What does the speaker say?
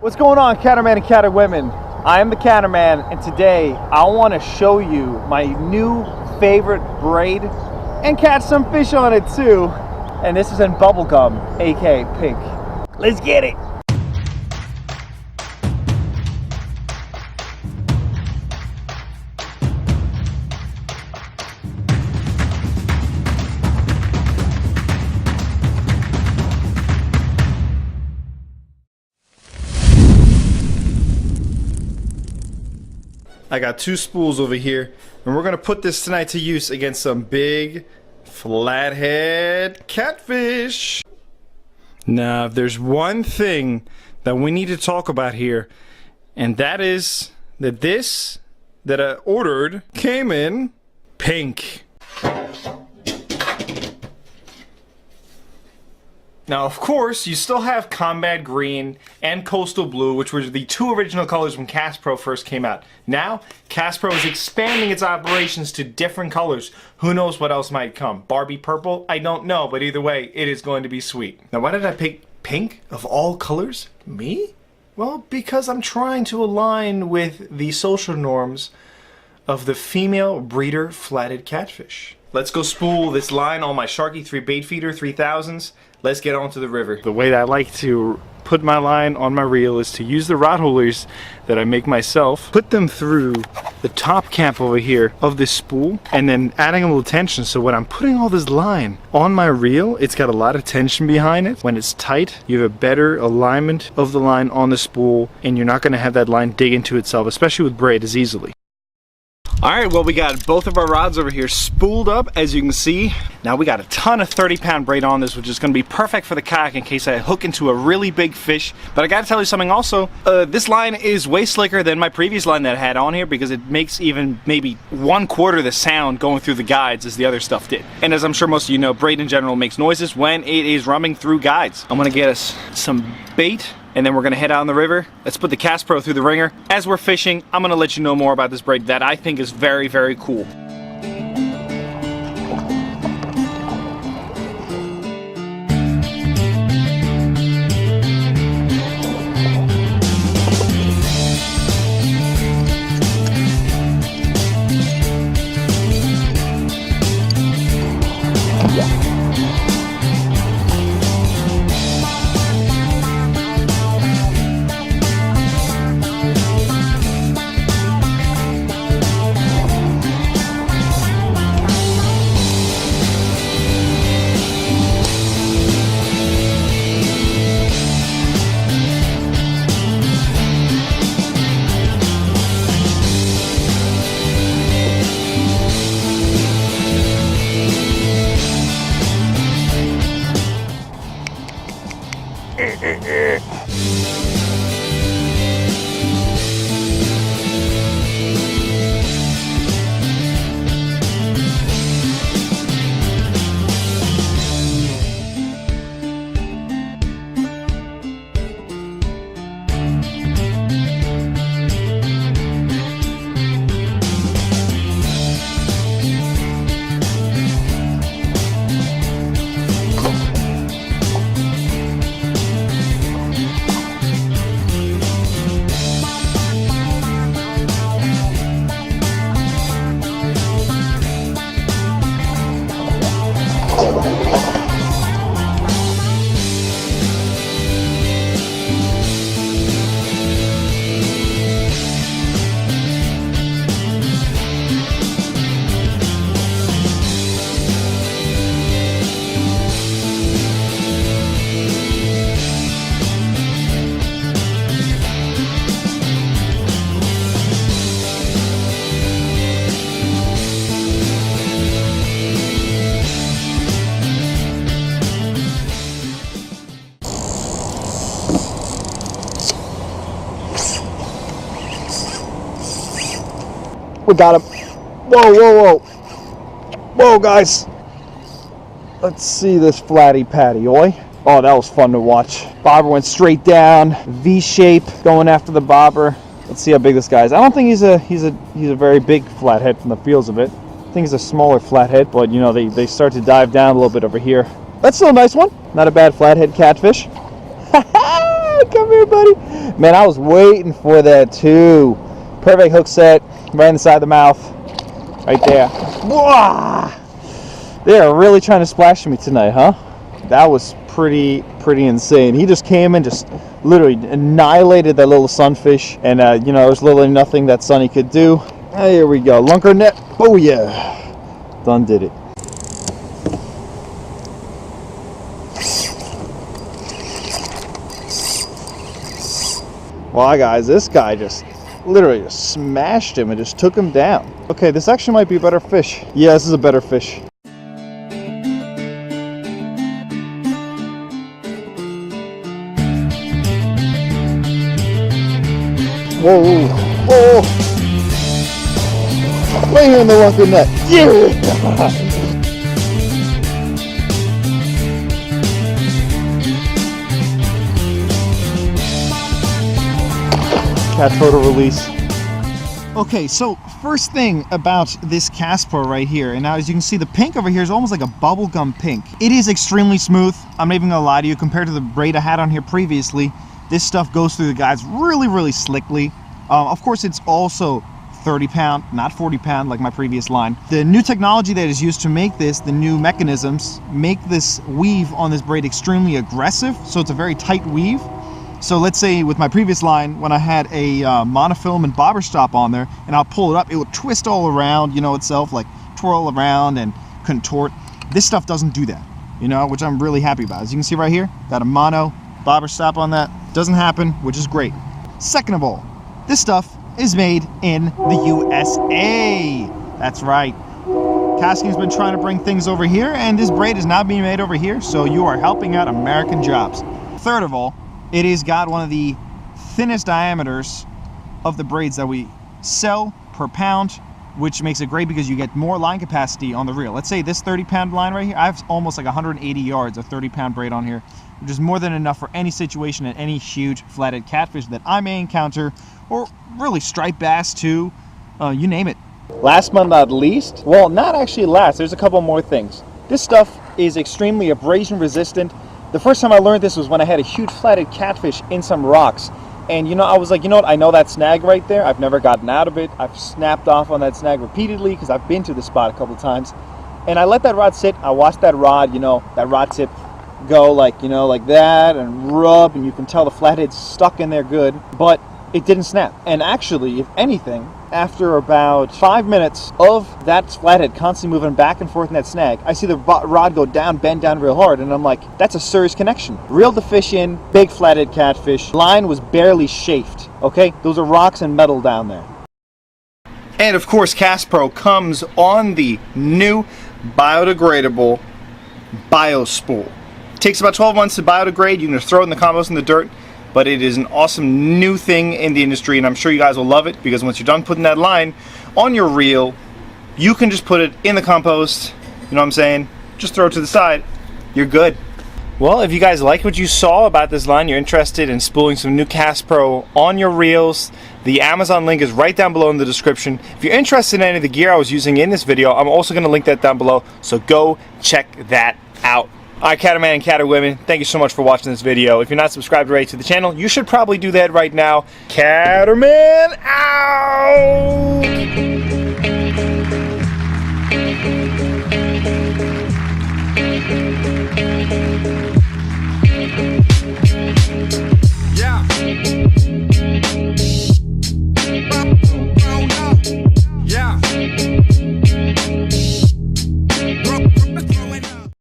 What's going on, Catterman and Catterwomen? I am the Catterman, and today I want to show you my new favorite braid and catch some fish on it too. And this is in bubblegum, aka pink. Let's get it! I got two spools over here, and we're gonna put this tonight to use against some big flathead catfish. Now, if there's one thing that we need to talk about here, and that is that this that I ordered came in pink. Now, of course, you still have Combat Green and Coastal Blue, which were the two original colors when KastPro first came out. Now, KastPro is expanding its operations to different colors. Who knows what else might come? Barbie Purple? I don't know, but either way, it is going to be sweet. Now, why did I pick pink of all colors? Me? Well, because I'm trying to align with the social norms of the female breeder flathead catfish. Let's go spool this line on my Sharky 3 bait feeder 3000s. Let's get onto the river. The way that I like to put my line on my reel is to use the rod holders that I make myself, put them through the top cap over here of this spool, and then adding a little tension. So when I'm putting all this line on my reel, it's got a lot of tension behind it. When it's tight, you have a better alignment of the line on the spool, and you're not going to have that line dig into itself, especially with braid, as easily. Alright, well, we got both of our rods over here spooled up, as you can see. Now we got a ton of 30-pound braid on this, which is going to be perfect for the kayak in case I hook into a really big fish. But I gotta tell you something also, this line is way slicker than my previous line that I had on here, because it makes even maybe 1/4 the sound going through the guides as the other stuff did. And as I'm sure most of you know, braid in general makes noises when it is rumming through guides. I'm going to get us some bait, and then we're gonna head out on the river. Let's put the KastPro through the ringer. As we're fishing, I'm gonna let you know more about this braid that I think is very, very cool. We got him. Whoa, whoa, whoa. Whoa, guys. Let's see this flatty patty, oi. Oh, that was fun to watch. Bobber went straight down, V shape, going after the bobber. Let's see how big this guy is. I don't think he's a very big flathead from the feels of it. I think he's a smaller flathead, but you know, they start to dive down a little bit over here. That's still a nice one. Not a bad flathead catfish. Come here, buddy. Man, I was waiting for that too. Perfect hook set, right inside the mouth. Right there. Whoa! They are really trying to splash me tonight, huh? That was pretty insane. He just came and just literally annihilated that little sunfish, and you know, there's literally nothing that Sonny could do. Here we go, lunker net. Oh yeah, done did it. Wow, guys, this guy just literally just smashed him and just took him down. Okay, this actually might be a better fish. Yeah, this is a better fish. Whoa, whoa. Right here in the lunker net. Yeah! Cat photo release. Okay, so first thing about this KastPro right here, and now as you can see, the pink over here is almost like a bubblegum pink. It is extremely smooth. I'm not even gonna lie to you, compared to the braid I had on here previously, this stuff goes through the guides really slickly. Of course, it's also 30 pound, not 40 pound like my previous line. The new technology that is used to make this, the new mechanisms, make this weave on this braid extremely aggressive, so it's a very tight weave. So let's say with my previous line, when I had a monofilament bobber stop on there, and I'll pull it up, it will twist all around, you know, itself, like twirl around and contort. This stuff doesn't do that, you know, which I'm really happy about. As you can see right here, got a mono bobber stop on that. Doesn't happen, which is great. Second of all, this stuff is made in the USA. That's right. KastKing's been trying to bring things over here, and this braid is now being made over here, so you are helping out American jobs. Third of all, it has got one of the thinnest diameters of the braids that we sell per pound, which makes it great because you get more line capacity on the reel. Let's say this 30-pound line right here, I have almost like 180 yards of 30-pound braid on here, which is more than enough for any situation and any huge flathead catfish that I may encounter, or really striped bass too, you name it. Last but not least, well, not actually last, there's a couple more things. This stuff is extremely abrasion resistant. The first time I learned this was when I had a huge flathead catfish in some rocks. And you know, I was like, you know what, I know that snag right there. I've never gotten out of it. I've snapped off on that snag repeatedly because I've been to the spot a couple times. And I let that rod sit. I watched that rod, you know, that rod tip go like, you know, like that and rub, and you can tell the flathead's stuck in there good, but it didn't snap. And actually, if anything, after about 5 minutes of that flathead constantly moving back and forth in that snag, I see the rod go down, bend down real hard, and I'm like, that's a serious connection. Reeled the fish in, big flathead catfish. Line was barely chafed, okay? Those are rocks and metal down there. And of course, KastPro comes on the new biodegradable BioSpool. It takes about 12 months to biodegrade. You can just throw it in the compost in the dirt. But it is an awesome new thing in the industry, and I'm sure you guys will love it, because once you're done putting that line on your reel, you can just put it in the compost, you know what I'm saying? Just throw it to the side, you're good. Well, if you guys like what you saw about this line, you're interested in spooling some new KastPro on your reels, the Amazon link is right down below in the description. If you're interested in any of the gear I was using in this video, I'm also going to link that down below, so go check that out. Alright, Catterman and Catterwomen, thank you so much for watching this video. If you're not subscribed already to the channel, you should probably do that right now. Catterman out!